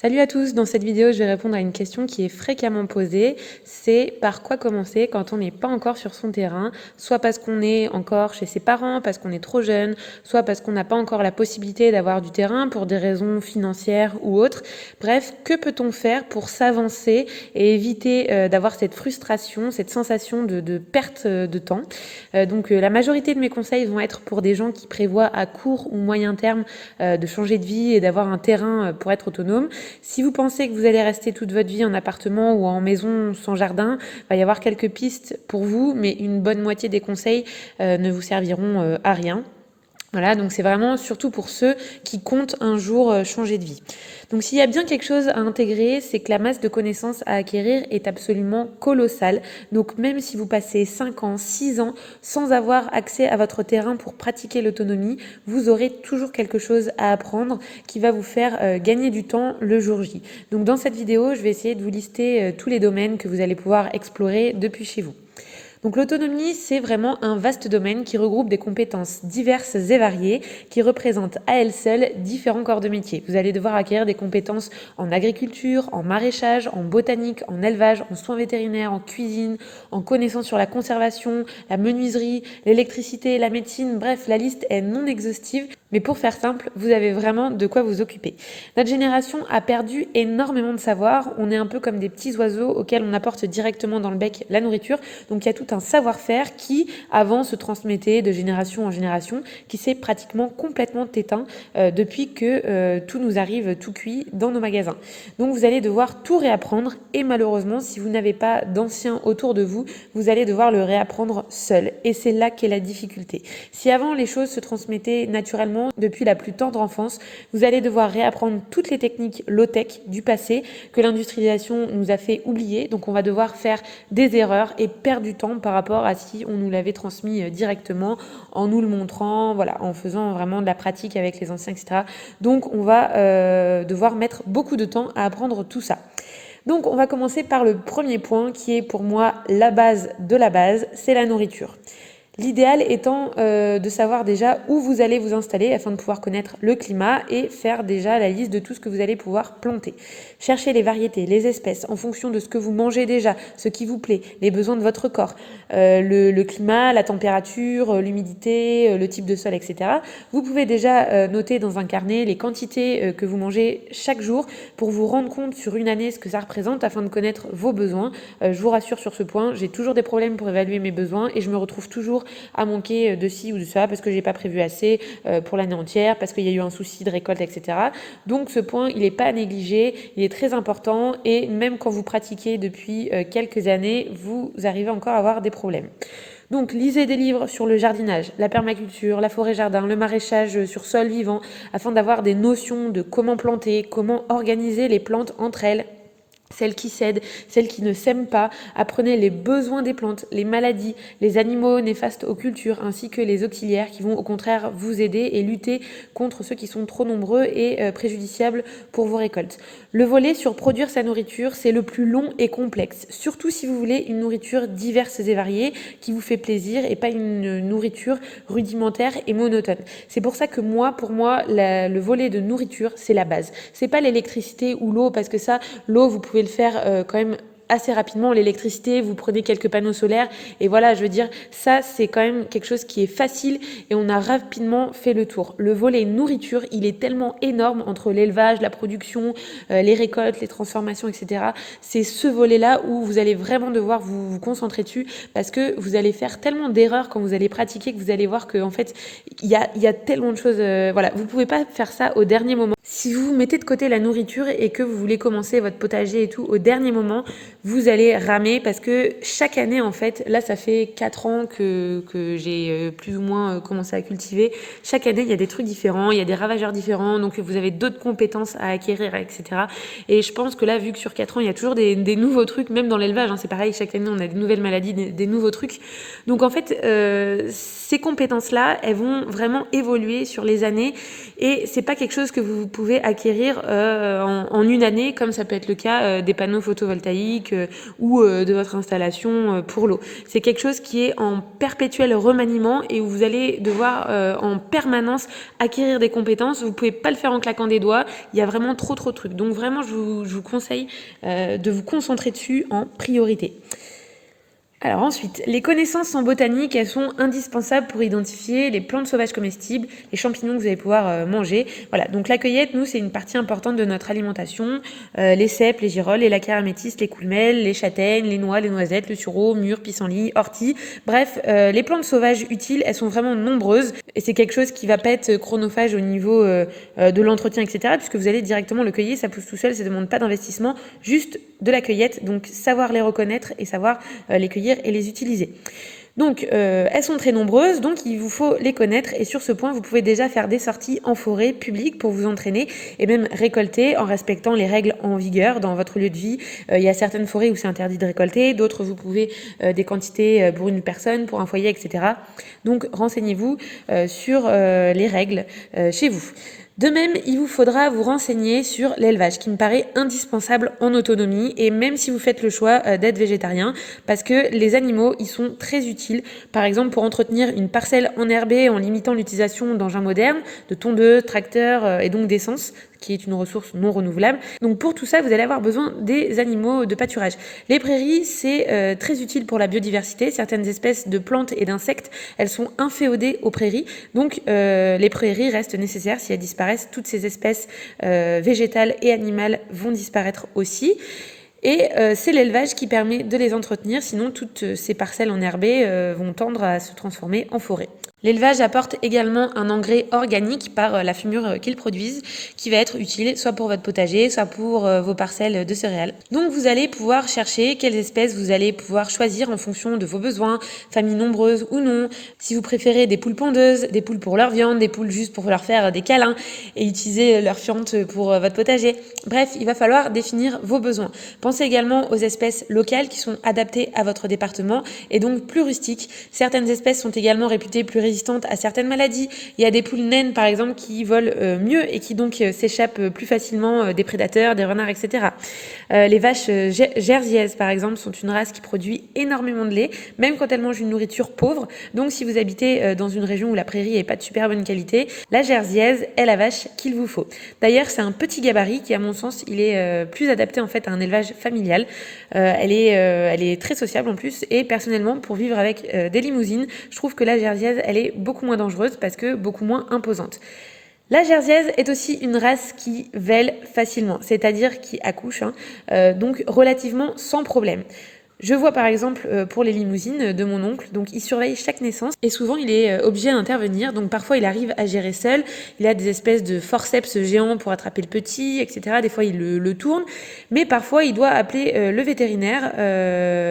Salut à tous, dans cette vidéo je vais répondre à une question qui est fréquemment posée, c'est par quoi commencer quand on n'est pas encore sur son terrain, soit parce qu'on est encore chez ses parents, parce qu'on est trop jeune, soit parce qu'on n'a pas encore la possibilité d'avoir du terrain pour des raisons financières ou autres. Bref, que peut-on faire pour s'avancer et éviter d'avoir cette frustration, cette sensation de perte de temps. La majorité de mes conseils vont être pour des gens qui prévoient à court ou moyen terme de changer de vie et d'avoir un terrain pour être autonome. Si vous pensez que vous allez rester toute votre vie en appartement ou en maison sans jardin, il va y avoir quelques pistes pour vous, mais une bonne moitié des conseils ne vous serviront à rien. Voilà, donc c'est vraiment surtout pour ceux qui comptent un jour changer de vie. Donc s'il y a bien quelque chose à intégrer, c'est que la masse de connaissances à acquérir est absolument colossale. Donc même si vous passez 5 ans, 6 ans sans avoir accès à votre terrain pour pratiquer l'autonomie, vous aurez toujours quelque chose à apprendre qui va vous faire gagner du temps le jour J. Donc dans cette vidéo, je vais essayer de vous lister tous les domaines que vous allez pouvoir explorer depuis chez vous. Donc l'autonomie, c'est vraiment un vaste domaine qui regroupe des compétences diverses et variées qui représentent à elles seules différents corps de métier. Vous allez devoir acquérir des compétences en agriculture, en maraîchage, en botanique, en élevage, en soins vétérinaires, en cuisine, en connaissances sur la conservation, la menuiserie, l'électricité, la médecine, bref, la liste est non exhaustive. Mais pour faire simple, vous avez vraiment de quoi vous occuper. Notre génération a perdu énormément de savoir. On est un peu comme des petits oiseaux auxquels on apporte directement dans le bec la nourriture. Donc il y a tout un savoir-faire qui, avant, se transmettait de génération en génération, qui s'est pratiquement complètement éteint depuis que tout nous arrive tout cuit dans nos magasins. Donc vous allez devoir tout réapprendre et malheureusement, si vous n'avez pas d'anciens autour de vous, vous allez devoir le réapprendre seul. Et c'est là qu'est la difficulté. Si avant les choses se transmettaient naturellement depuis la plus tendre enfance, vous allez devoir réapprendre toutes les techniques low-tech du passé que l'industrialisation nous a fait oublier. Donc on va devoir faire des erreurs et perdre du temps par rapport à si on nous l'avait transmis directement en nous le montrant, voilà, en faisant vraiment de la pratique avec les anciens, etc. Donc on va devoir mettre beaucoup de temps à apprendre tout ça. Donc on va commencer par le premier point qui est pour moi la base de la base, c'est la nourriture. L'idéal étant de savoir déjà où vous allez vous installer afin de pouvoir connaître le climat et faire déjà la liste de tout ce que vous allez pouvoir planter. Cherchez les variétés, les espèces en fonction de ce que vous mangez déjà, ce qui vous plaît, les besoins de votre corps, le climat, la température, l'humidité, le type de sol, etc. Vous pouvez déjà noter dans un carnet les quantités que vous mangez chaque jour pour vous rendre compte sur une année ce que ça représente afin de connaître vos besoins. Je vous rassure sur ce point, j'ai toujours des problèmes pour évaluer mes besoins et je me retrouve toujours à manquer de ci ou de ça parce que j'ai pas prévu assez pour l'année entière, parce qu'il y a eu un souci de récolte, etc. Donc ce point, il n'est pas à négliger, il est très important et même quand vous pratiquez depuis quelques années, vous arrivez encore à avoir des problèmes. Donc, lisez des livres sur le jardinage, la permaculture, la forêt-jardin, le maraîchage sur sol vivant, afin d'avoir des notions de comment planter, comment organiser les plantes entre elles, celles qui s'aident, celles qui ne s'aiment pas. Apprenez les besoins des plantes, les maladies, les animaux néfastes aux cultures, ainsi que les auxiliaires qui vont au contraire vous aider et lutter contre ceux qui sont trop nombreux et préjudiciables pour vos récoltes. Le volet sur produire sa nourriture, c'est le plus long et complexe, surtout si vous voulez une nourriture diverse et variée qui vous fait plaisir et pas une nourriture rudimentaire et monotone. C'est pour ça que pour moi, le volet de nourriture, c'est la base. C'est pas l'électricité ou l'eau, parce que ça, l'eau, vous pouvez le faire quand même assez rapidement. L'électricité, vous prenez quelques panneaux solaires et voilà, je veux dire, ça c'est quand même quelque chose qui est facile et on a rapidement fait le tour. Le volet nourriture, il est tellement énorme entre l'élevage, la production, les récoltes, les transformations, etc. C'est ce volet-là où vous allez vraiment devoir vous concentrer dessus parce que vous allez faire tellement d'erreurs quand vous allez pratiquer que vous allez voir qu'en fait, il y a tellement de choses. Voilà, vous pouvez pas faire ça au dernier moment. Si vous mettez de côté la nourriture et que vous voulez commencer votre potager et tout au dernier moment, vous allez ramer parce que chaque année, en fait, là, ça fait 4 ans que j'ai plus ou moins commencé à cultiver. Chaque année, il y a des trucs différents, il y a des ravageurs différents, donc vous avez d'autres compétences à acquérir, etc. Et je pense que là, vu que sur 4 ans, il y a toujours des nouveaux trucs, même dans l'élevage, hein, c'est pareil, chaque année, on a des nouvelles maladies, des nouveaux trucs. Donc, en fait, ces compétences-là, elles vont vraiment évoluer sur les années et c'est pas quelque chose que vous pouvez acquérir en une année, comme ça peut être le cas des panneaux photovoltaïques, aquatique ou de votre installation pour l'eau. C'est quelque chose qui est en perpétuel remaniement et où vous allez devoir en permanence acquérir des compétences. Vous pouvez pas le faire en claquant des doigts. Il y a vraiment trop de trucs. Donc vraiment, je vous conseille de vous concentrer dessus en priorité. Alors ensuite, les connaissances en botanique, elles sont indispensables pour identifier les plantes sauvages comestibles, les champignons que vous allez pouvoir manger. Voilà, donc la cueillette, nous, c'est une partie importante de notre alimentation. Les cèpes, les girolles, les laccaires améthystes, les coulmelles, les châtaignes, les noix, les noisettes, le sureau, mûres, pissenlits, orties. Bref, les plantes sauvages utiles, elles sont vraiment nombreuses. Et c'est quelque chose qui va pas être chronophage au niveau de l'entretien, etc. Puisque vous allez directement le cueillir, ça pousse tout seul, ça ne demande pas d'investissement, juste de la cueillette. Donc savoir les reconnaître et savoir les cueillir et les utiliser. Donc elles sont très nombreuses, donc il vous faut les connaître et sur ce point vous pouvez déjà faire des sorties en forêt publique pour vous entraîner et même récolter en respectant les règles en vigueur dans votre lieu de vie. Il y a certaines forêts où c'est interdit de récolter, d'autres vous pouvez des quantités pour une personne, pour un foyer, etc. Donc renseignez-vous sur les règles chez vous. De même, il vous faudra vous renseigner sur l'élevage, qui me paraît indispensable en autonomie, et même si vous faites le choix d'être végétarien, parce que les animaux, ils sont très utiles, par exemple pour entretenir une parcelle enherbée en limitant l'utilisation d'engins modernes, de tondeuses, tracteurs et donc d'essence, qui est une ressource non renouvelable. Donc pour tout ça, vous allez avoir besoin des animaux de pâturage. Les prairies, c'est très utile pour la biodiversité. Certaines espèces de plantes et d'insectes, elles sont inféodées aux prairies. Donc les prairies restent nécessaires. Si elles disparaissent, toutes ces espèces végétales et animales vont disparaître aussi. Et c'est l'élevage qui permet de les entretenir, sinon toutes ces parcelles enherbées vont tendre à se transformer en forêt. L'élevage apporte également un engrais organique par la fumure qu'ils produisent, qui va être utile soit pour votre potager, soit pour vos parcelles de céréales. Donc vous allez pouvoir chercher quelles espèces vous allez pouvoir choisir en fonction de vos besoins, familles nombreuses ou non. Si vous préférez des poules pondeuses, des poules pour leur viande, des poules juste pour leur faire des câlins et utiliser leur fiente pour votre potager. Bref, il va falloir définir vos besoins. Pensez également aux espèces locales qui sont adaptées à votre département et donc plus rustiques. Certaines espèces sont également réputées plus résistantes à certaines maladies. Il y a des poules naines par exemple qui volent mieux et qui donc s'échappent plus facilement des prédateurs, des renards, etc. Les vaches jersiaises par exemple sont une race qui produit énormément de lait, même quand elles mangent une nourriture pauvre. Donc si vous habitez dans une région où la prairie n'est pas de super bonne qualité, la jersiaise est la vache qu'il vous faut. D'ailleurs, c'est un petit gabarit qui, à mon sens, il est plus adapté en fait à un élevage familial. Elle est très sociable en plus et personnellement, pour vivre avec des limousines, je trouve que la jersiaise, elle est beaucoup moins dangereuse parce que beaucoup moins imposante. La jersiaise est aussi une race qui vèle facilement, c'est-à-dire qui accouche, donc relativement sans problème. Je vois par exemple pour les limousines de mon oncle, donc il surveille chaque naissance et souvent il est obligé d'intervenir, donc parfois il arrive à gérer seul, il a des espèces de forceps géants pour attraper le petit, etc. Des fois il le tourne, mais parfois il doit appeler le vétérinaire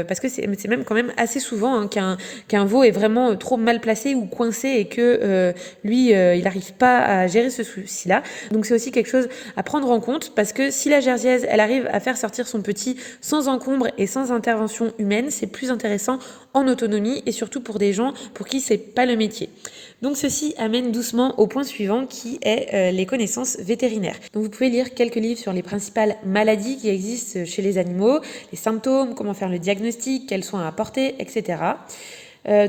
parce que c'est même quand même assez souvent qu'un veau est vraiment trop mal placé ou coincé et que lui il n'arrive pas à gérer ce souci-là. Donc c'est aussi quelque chose à prendre en compte parce que si la jersiaise elle arrive à faire sortir son petit sans encombre et sans intervention humaine, c'est plus intéressant en autonomie et surtout pour des gens pour qui c'est pas le métier. Donc ceci amène doucement au point suivant qui est les connaissances vétérinaires. Donc vous pouvez lire quelques livres sur les principales maladies qui existent chez les animaux, les symptômes, comment faire le diagnostic, quels soins à apporter, etc.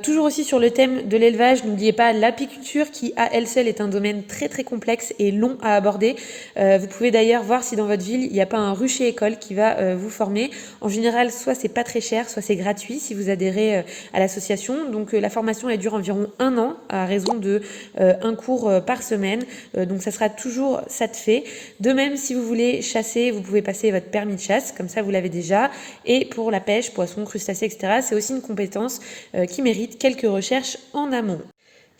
Toujours aussi sur le thème de l'élevage, n'oubliez pas l'apiculture qui à elle seule est un domaine très très complexe et long à aborder. Vous pouvez d'ailleurs voir si dans votre ville il n'y a pas un rucher école qui va vous former. En général, soit c'est pas très cher, soit c'est gratuit si vous adhérez à l'association. Donc la formation elle dure environ 1 an à raison de un cours par semaine. Donc ça sera toujours ça de fait. De même, si vous voulez chasser, vous pouvez passer votre permis de chasse, comme ça vous l'avez déjà. Et pour la pêche, poissons, crustacés, etc., c'est aussi une compétence qui mérite quelques recherches en amont.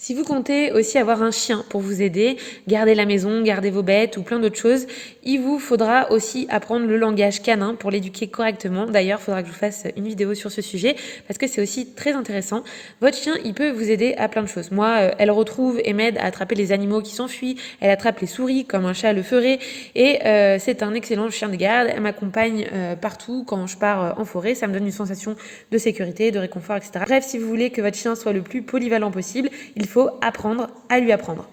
Si vous comptez aussi avoir un chien pour vous aider, garder la maison, garder vos bêtes ou plein d'autres choses, il vous faudra aussi apprendre le langage canin pour l'éduquer correctement. D'ailleurs, il faudra que je vous fasse une vidéo sur ce sujet parce que c'est aussi très intéressant. Votre chien, il peut vous aider à plein de choses. Moi, elle retrouve et m'aide à attraper les animaux qui s'enfuient. Elle attrape les souris comme un chat le ferait. Et c'est un excellent chien de garde. Elle m'accompagne partout quand je pars en forêt. Ça me donne une sensation de sécurité, de réconfort, etc. Bref, si vous voulez que votre chien soit le plus polyvalent possible, il faut apprendre à lui apprendre.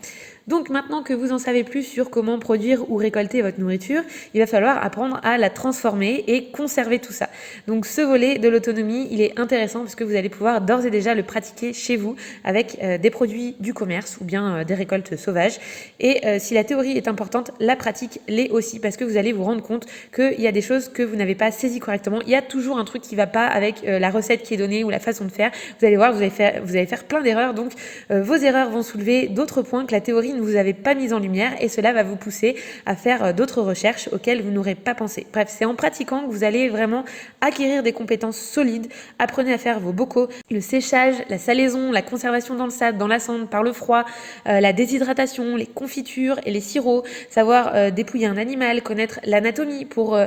Donc maintenant que vous en savez plus sur comment produire ou récolter votre nourriture, il va falloir apprendre à la transformer et conserver tout ça. Donc ce volet de l'autonomie, il est intéressant parce que vous allez pouvoir d'ores et déjà le pratiquer chez vous avec des produits du commerce ou bien des récoltes sauvages. Et si la théorie est importante, la pratique l'est aussi parce que vous allez vous rendre compte qu'il y a des choses que vous n'avez pas saisies correctement. Il y a toujours un truc qui ne va pas avec la recette qui est donnée ou la façon de faire. Vous allez voir, vous allez faire plein d'erreurs. Donc vos erreurs vont soulever d'autres points que la théorie ne vous avait pas mis en lumière et cela va vous pousser à faire d'autres recherches auxquelles vous n'aurez pas pensé. Bref, c'est en pratiquant que vous allez vraiment acquérir des compétences solides. Apprenez à faire vos bocaux, le séchage, la salaison, la conservation dans le sable, dans la cendre, par le froid, la déshydratation, les confitures et les sirops, savoir dépouiller un animal, connaître l'anatomie pour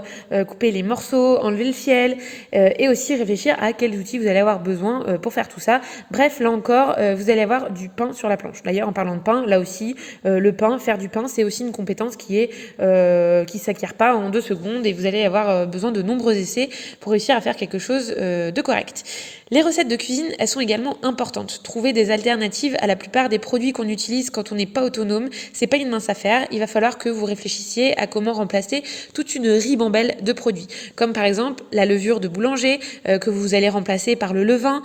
couper les morceaux, enlever le fiel et aussi réfléchir à quels outils vous allez avoir besoin pour faire tout ça. Bref, là encore, vous allez avoir du pain sur la planche. D'ailleurs, en parlant de pain, là aussi, le pain, faire du pain, c'est aussi une compétence qui s'acquiert pas en 2 secondes et vous allez avoir besoin de nombreux essais pour réussir à faire quelque chose de correct. Les recettes de cuisine, elles sont également importantes. Trouver des alternatives à la plupart des produits qu'on utilise quand on n'est pas autonome, c'est pas une mince affaire. Il va falloir que vous réfléchissiez à comment remplacer toute une ribambelle de produits. Comme par exemple la levure de boulanger que vous allez remplacer par le levain.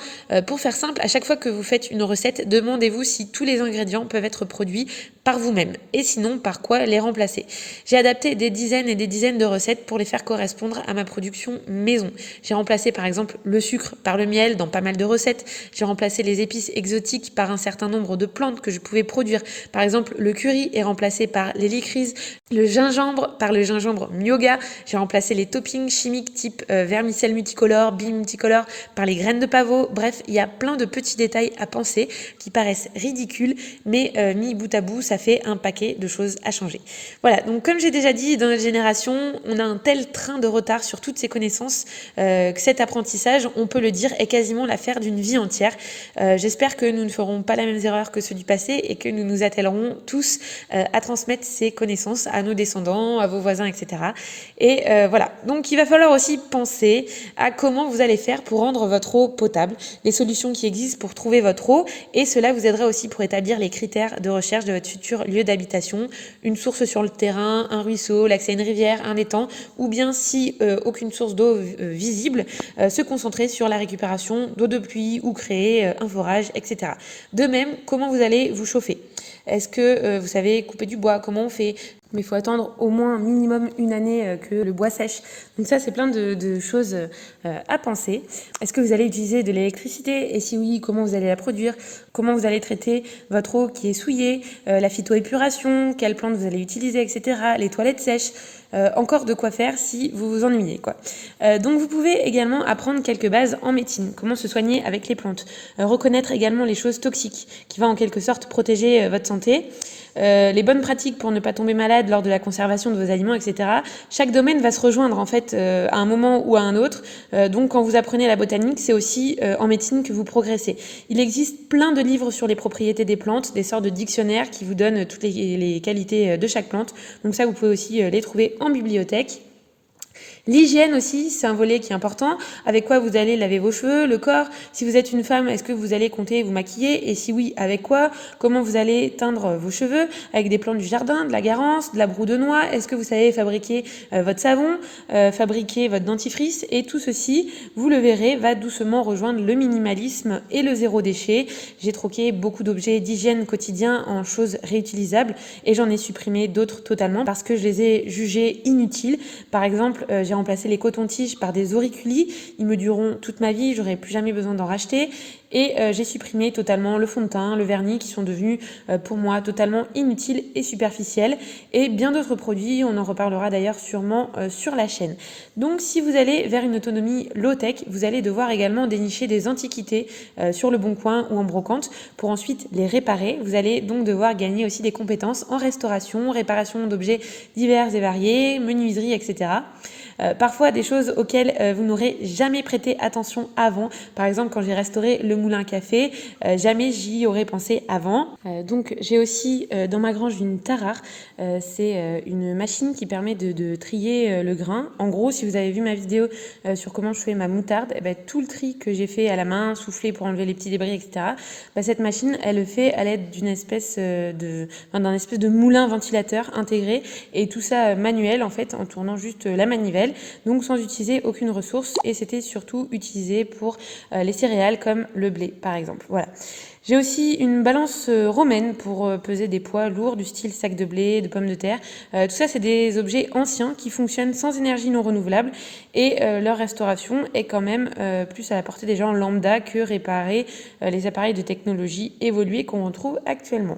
Pour faire simple, à chaque fois que vous faites une recette, demandez-vous si tous les ingrédients peuvent être produits par vous-même et sinon par quoi les remplacer. J'ai adapté des dizaines et des dizaines de recettes pour les faire correspondre à ma production maison. J'ai remplacé par exemple le sucre par le miel dans pas mal de recettes. J'ai remplacé les épices exotiques par un certain nombre de plantes que je pouvais produire. Par exemple, le curry est remplacé par l'hélicryse, le gingembre par le gingembre myoga. J'ai remplacé les toppings chimiques type vermicelle multicolore, billes multicolore par les graines de pavot. Bref, il y a plein de petits détails à penser qui paraissent ridicules, mais mis bout à bout, ça fait un paquet de choses à changer. Voilà, donc comme j'ai déjà dit, dans notre génération, on a un tel train de retard sur toutes ces connaissances que cet apprentissage, on peut le dire, est quasiment l'affaire d'une vie entière. J'espère que nous ne ferons pas les mêmes erreurs que ceux du passé et que nous nous attellerons tous à transmettre ces connaissances à nos descendants, à vos voisins, etc. Et voilà, donc il va falloir aussi penser à comment vous allez faire pour rendre votre eau potable, les solutions qui existent pour trouver votre eau, et cela vous aidera aussi pour établir les critères de recherche de votre futur lieu d'habitation, une source sur le terrain, un ruisseau, l'accès à une rivière, un étang, ou bien si aucune source d'eau visible, se concentrer sur la récupération d'eau de pluie ou créer un forage, etc. De même, comment vous allez vous chauffer? Est-ce que vous savez couper du bois? Comment on fait? Mais il faut attendre au moins minimum 1 année que le bois sèche. Donc ça, c'est plein de choses à penser. Est-ce que vous allez utiliser de l'électricité? Et si oui, comment vous allez la produire? Comment vous allez traiter votre eau qui est souillée? La phytoépuration? Quelles plantes vous allez utiliser, etc. Les toilettes sèches? Encore de quoi faire si vous vous ennuyez, quoi. Donc vous pouvez également apprendre quelques bases en médecine, comment se soigner avec les plantes, reconnaître également les choses toxiques qui va en quelque sorte protéger votre santé, les bonnes pratiques pour ne pas tomber malade lors de la conservation de vos aliments, etc. Chaque domaine va se rejoindre en fait à un moment ou à un autre. Donc quand vous apprenez la botanique, c'est aussi en médecine que vous progressez. Il existe plein de livres sur les propriétés des plantes, des sortes de dictionnaires qui vous donnent toutes les qualités de chaque plante. Donc ça, vous pouvez aussi les trouver en bibliothèque. L'hygiène aussi, c'est un volet qui est important. Avec quoi vous allez laver vos cheveux, le corps? Si vous êtes une femme, est-ce que vous allez compter vous maquiller? Et si oui, avec quoi? Comment vous allez teindre vos cheveux? Avec des plantes du jardin, de la garance, de la broue de noix? Est-ce que vous savez fabriquer votre savon, fabriquer votre dentifrice? Et tout ceci, vous le verrez, va doucement rejoindre le minimalisme et le zéro déchet. J'ai troqué beaucoup d'objets d'hygiène quotidien en choses réutilisables et j'en ai supprimé d'autres totalement parce que je les ai jugés inutiles. Par exemple, j'ai remplacé les cotons-tiges par des auriculis. Ils me dureront toute ma vie, j'aurai plus jamais besoin d'en racheter. Et j'ai supprimé totalement le fond de teint, le vernis qui sont devenus pour moi totalement inutiles et superficiels. Et bien d'autres produits, on en reparlera d'ailleurs sûrement sur la chaîne. Donc si vous allez vers une autonomie low-tech, vous allez devoir également dénicher des antiquités sur le Bon Coin ou en brocante pour ensuite les réparer. Vous allez donc devoir gagner aussi des compétences en restauration, réparation d'objets divers et variés, menuiserie, etc. Parfois des choses auxquelles vous n'aurez jamais prêté attention avant. Par exemple, quand j'ai restauré le moulin à café, jamais j'y aurais pensé avant. Donc j'ai aussi dans ma grange une Tarare. C'est une machine qui permet de trier le grain. En gros, si vous avez vu ma vidéo sur comment je fais ma moutarde, tout le tri que j'ai fait à la main, soufflé pour enlever les petits débris, etc., cette machine, elle le fait à l'aide d'un espèce de moulin ventilateur intégré, et tout ça manuel en fait, en tournant juste la manivelle, donc sans utiliser aucune ressource, et c'était surtout utilisé pour les céréales comme le blé par exemple. Voilà. J'ai aussi une balance romaine pour peser des poids lourds du style sac de blé, de pommes de terre. Tout ça, c'est des objets anciens qui fonctionnent sans énergie non renouvelable, et leur restauration est quand même plus à la portée des gens lambda que réparer les appareils de technologie évolués qu'on retrouve actuellement.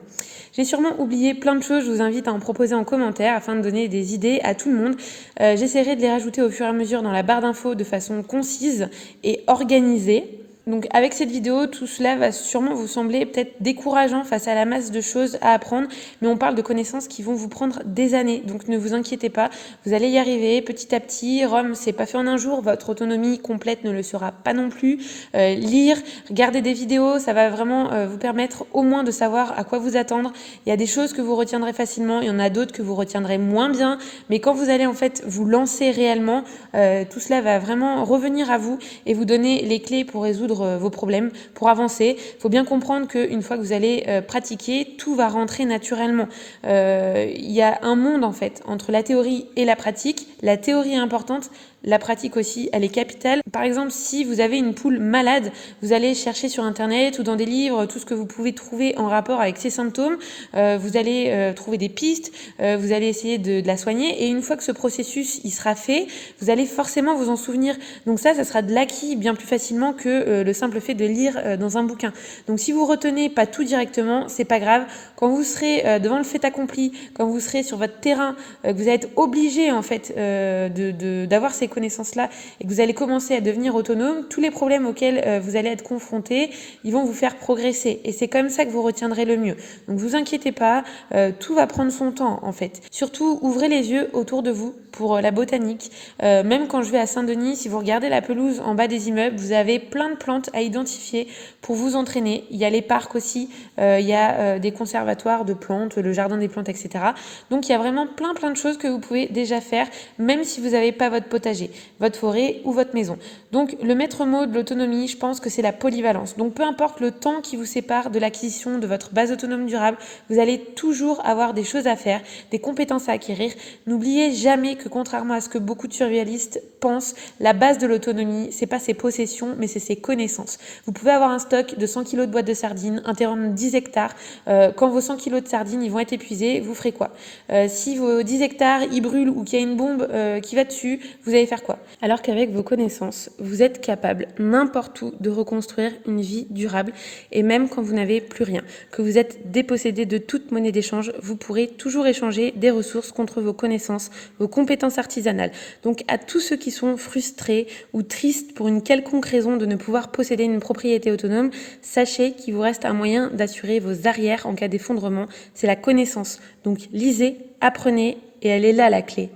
J'ai sûrement oublié plein de choses, je vous invite à en proposer en commentaire afin de donner des idées à tout le monde. J'essaierai de les rajouter au fur et à mesure dans la barre d'infos de façon concise et organisée. Donc avec cette vidéo, tout cela va sûrement vous sembler peut-être décourageant face à la masse de choses à apprendre, mais on parle de connaissances qui vont vous prendre des années, donc ne vous inquiétez pas, vous allez y arriver petit à petit. Rome, c'est pas fait en un jour, votre autonomie complète ne le sera pas non plus. Lire, regarder des vidéos, ça va vraiment vous permettre au moins de savoir à quoi vous attendre. Il y a des choses que vous retiendrez facilement, il y en a d'autres que vous retiendrez moins bien, mais quand vous allez en fait vous lancer réellement, tout cela va vraiment revenir à vous et vous donner les clés pour résoudre vos problèmes, pour avancer. Il faut bien comprendre qu'une fois que vous allez pratiquer, tout va rentrer naturellement. Il y a un monde en fait entre la théorie et la pratique. La théorie est importante, la pratique aussi, elle est capitale. Par exemple, si vous avez une poule malade, vous allez chercher sur internet ou dans des livres tout ce que vous pouvez trouver en rapport avec ces symptômes. Vous allez trouver des pistes, vous allez essayer de la soigner, et une fois que ce processus il sera fait, vous allez forcément vous en souvenir. Donc ça sera de l'acquis bien plus facilement que le simple fait de lire dans un bouquin. Donc si vous retenez pas tout directement, c'est pas grave. Quand vous serez devant le fait accompli, quand vous serez sur votre terrain, que vous allez être obligé en fait d'avoir ces connaissances-là, et que vous allez commencer à devenir autonome, tous les problèmes auxquels vous allez être confrontés, ils vont vous faire progresser. Et c'est comme ça que vous retiendrez le mieux. Donc vous inquiétez pas, tout va prendre son temps en fait. Surtout, ouvrez les yeux autour de vous pour la botanique. Même quand je vais à Saint-Denis, si vous regardez la pelouse en bas des immeubles, vous avez plein de plantes à identifier pour vous entraîner. Il y a les parcs aussi, il y a des conservatoires de plantes, le jardin des plantes, etc. Donc il y a vraiment plein de choses que vous pouvez déjà faire, même si vous n'avez pas votre potager, votre forêt ou votre maison. Donc le maître mot de l'autonomie, je pense que c'est la polyvalence. Donc peu importe le temps qui vous sépare de l'acquisition de votre base autonome durable, vous allez toujours avoir des choses à faire, des compétences à acquérir. N'oubliez jamais que contrairement à ce que beaucoup de survivalistes pensent, la base de l'autonomie, c'est pas ses possessions, mais c'est ses connaissances. Vous pouvez avoir un stock de 100 kg de boîtes de sardines, un terrain de 10 hectares. Quand vos 100 kg de sardines ils vont être épuisés, vous ferez quoi? Si vos 10 hectares ils brûlent ou qu'il y a une bombe qui va dessus, vous allez faire quoi? Alors qu'avec vos connaissances, vous êtes capable n'importe où de reconstruire une vie durable, et même quand vous n'avez plus rien, que vous êtes dépossédé de toute monnaie d'échange, vous pourrez toujours échanger des ressources contre vos connaissances, vos compétences artisanales. Donc à tous ceux qui sont frustrés ou tristes pour une quelconque raison de ne pouvoir posséder une propriété autonome, sachez qu'il vous reste un moyen d'assurer vos arrières en cas d'effondrement, c'est la connaissance. Donc lisez, apprenez, et elle est là la clé.